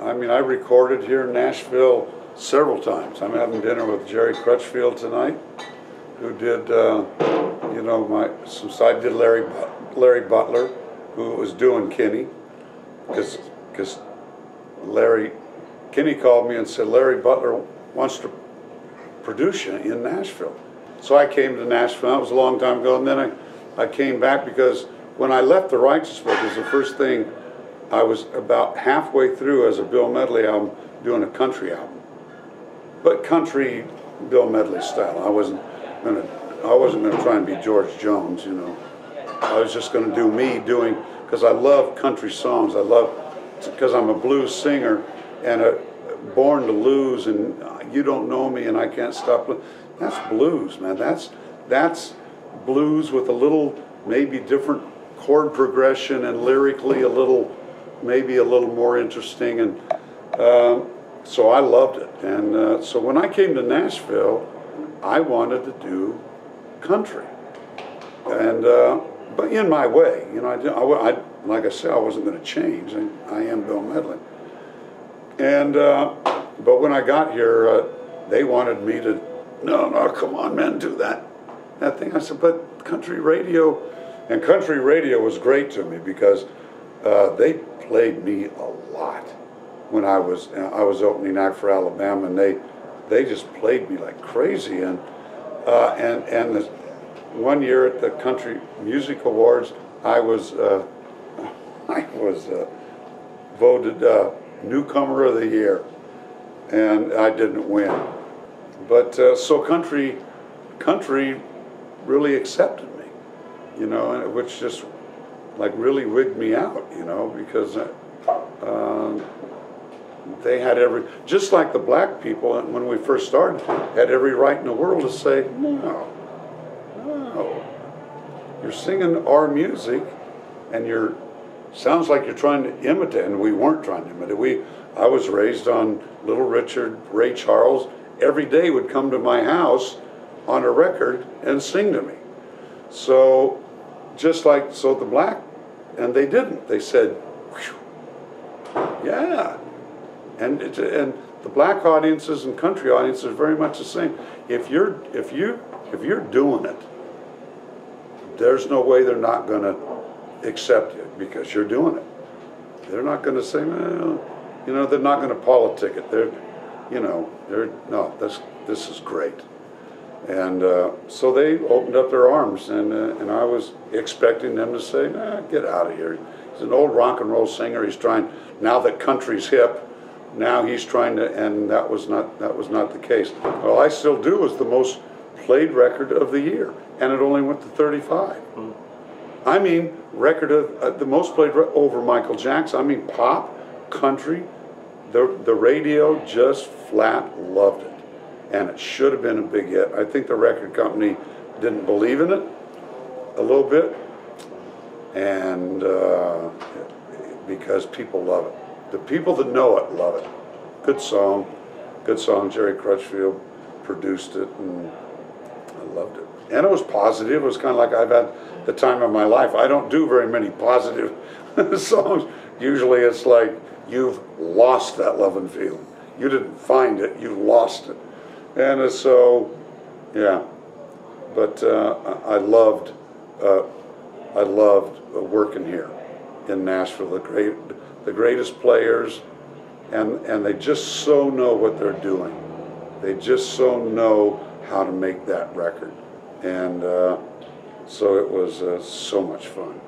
I mean, I recorded here in Nashville several times. I'm having dinner with Jerry Crutchfield tonight, who did, you know, I did Larry Butler, who was doing Kenny, because Kenny called me and said, Larry Butler wants to produce you in Nashville. So I came to Nashville. That was a long time ago, and then I came back because when I left the Righteous Brothers, the first thing, I was about halfway through as a Bill Medley album, doing a country album, but country Bill Medley style. I wasn't gonna try and be George Jones, you know. I was just gonna do me doing, because I love country songs. Because I'm a blues singer and born to lose, and You Don't Know Me and I Can't Stop. That's blues, man. That's blues with a little, maybe different chord progression and lyrically maybe a little more interesting. And so I loved it. And so when I came to Nashville, I wanted to do country, and but in my way, you know. I like I said, I wasn't going to change. I am Bill Medley. And but when I got here, they wanted me to, no, come on, man, do that thing. I said, but country radio was great to me because they played me a lot when I was opening act for Alabama, and they just played me like crazy. And this one year at the Country Music Awards, I was voted Newcomer of the Year, and I didn't win. But so country really accepted me, you know, which just like really wigged me out, you know, because they had just like the black people when we first started, had every right in the world to say, no, you're singing our music, and sounds like you're trying to imitate, and we weren't trying to imitate. I was raised on Little Richard, Ray Charles. Every day would come to my house on a record and sing to me. So the black, and they didn't. They said, yeah. And the black audiences and country audiences are very much the same. If you're doing it, there's no way they're not going to accept you because you're doing it. They're not going to say, well, you know, they're not going to politic it. This is great. And so they opened up their arms, and I was expecting them to say, nah, get out of here. He's an old rock and roll singer. He's trying, now that country's hip, now he's trying to, and that was not the case. Well, I Still Do was the most played record of the year, and it only went to 35. Mm. I mean, record of the most played over Michael Jackson. I mean, pop, country, the radio just flat loved it, and it should have been a big hit. I think the record company didn't believe in it a little bit, and because people love it. The people that know it love it. Good song. Jerry Crutchfield produced it, and I loved it. And it was positive. It was kind of like I've had the time of my life. I don't do very many positive songs. Usually it's like you've lost that love and feeling. You didn't find it, you lost it. And so, yeah. But I loved working here in Nashville. The greatest players, and they just so know what they're doing. They just so know how to make that record. And so it was so much fun.